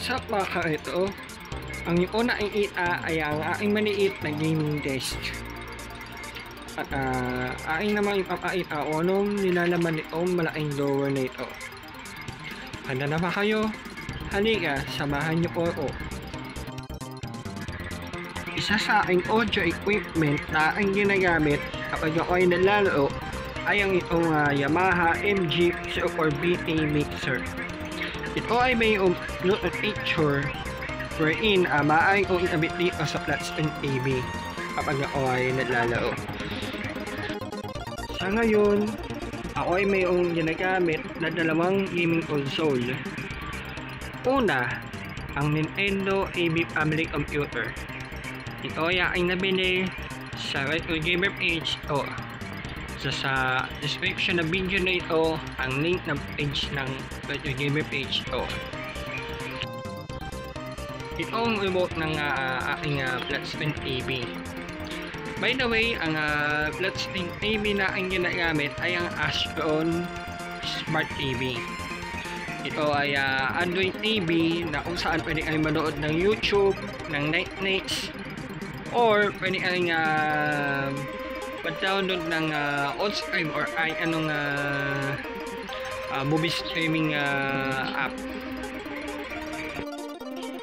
What's up mga ka-ito? Ang yung una ay ay ang aking maliit na gaming desk. At aking naman ipapakita o anong nilalaman nitong malaking drawer na ito. Handa na ba kayo? Halika, samahan niyo po ako. Isa sa aking audio equipment na aking ginagamit kapag ako ay naglalaro ay ang itong Yamaha MG04BT mixer. Ito ay may Bluetooth feature wherein maaaring kong iabit dito sa flat screen TV kapag ako ay naglalaro. Sa ngayon, ako ay mayroong ginagamit na dalawang gaming console. Una, ang Nintendo AB Family Computer. Ito ay aking nabili sa Retro Gamer page o sa description ng video na ito ang link ng page ng Retro Gamer page ito. Ito ang remote ng aking flat screen TV. By the way, ang flat screen TV na aking ginagamit ay ang Astron Smart TV. Ito ay Android TV na kung saan pwede kayong manood ng YouTube, ng Netflix, or pwede kayong pag-download ng on-stream or ay anong movie streaming app.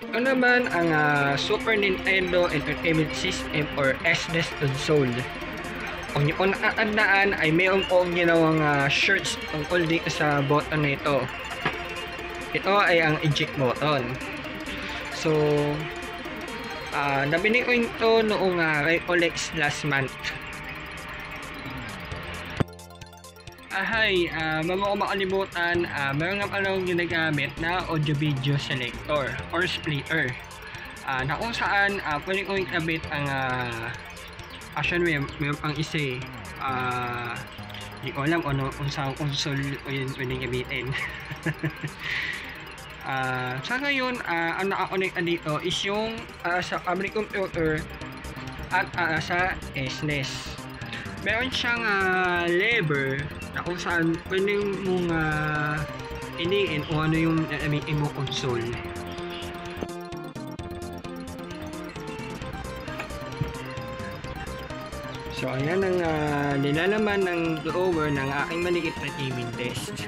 Ito naman ang Super Nintendo Entertainment System or SNES console. Kung nyo kung nakatandaan ay mayroon kong ginawang shirts tungkol dito sa button na ito. Ito ay ang eject button. So nabili ko ito noong Recolex last month. Bago ko makalimutan, meron nga pala akong ginagamit na audio-video selector or splitter na kung saan pwede kong ikabit ang actually meron pang isa hindi ko alam kung saan console ko yun pwede gabitin. Sa ngayon, ang nakakonect dito is yung sa family computer at sa SNES. Meron siyang lever na kung saan pwede mong iliin kung ano yung gamitin mo console. So ayan ang nilalaman ng drawer ng aking maliit na gaming desk.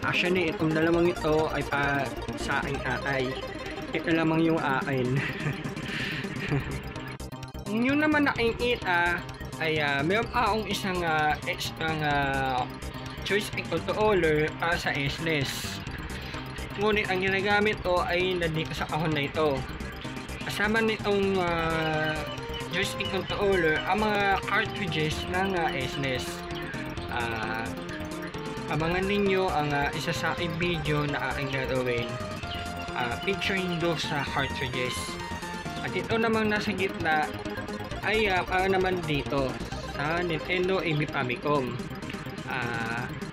Actually itong dalawang ito ay pa sa aking atay. Ito lamang yung akin. Yung naman nakikita ay meron pa akong isang extra joystick controller para sa SNES. Ngunit ang ginagamit ko ay nandito sa kahon na ito. Kasama nitong joystick controller ang mga cartridges ng SNES. Abangan ninyo ang isa sa aking video na aking gagawin featuring those sa cartridges. At ito namang nasa gitna ay para naman dito sa Nintendo AB Famicom.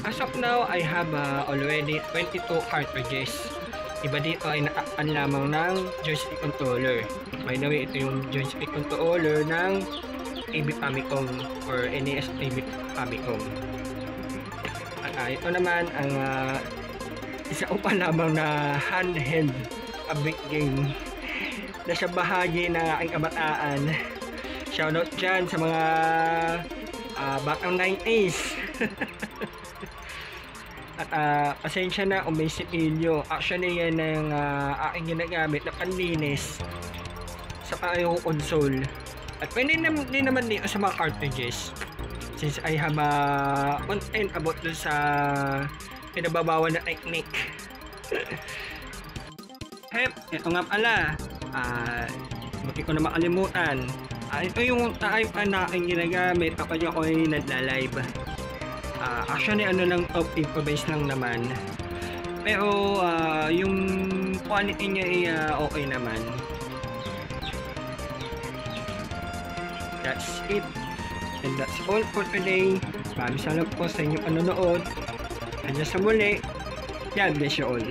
As of now, I have already 22 cartridges. Iba dito ay nakakpan lamang ng joystick controller. By the way, ito yung joystick controller ng AB Famicom or NES AB Famicom. At ito naman ang isa pa lamang na handheld big game na sa bahagi ng aking kabataan. Shoutout dyan sa mga batang 90s. At pasensya na kung may sipilyo. Actually yan ang aking ginagamit na panlinis sa parehong console. At pwede din naman dito sa mga cartridges, since I have content about dun sa pinababawan na technique. Ito nga pala, buti ko na makalimutan. Ito yung type na aking ginagamit kapag ako ay nagla-live. Actually ano lang top improvise lang naman. Pero yung quality niya ay okay naman. That's it. And that's all for today. Maraming salamat po sa inyong panonood. Hanggang sa muli. God bless you all.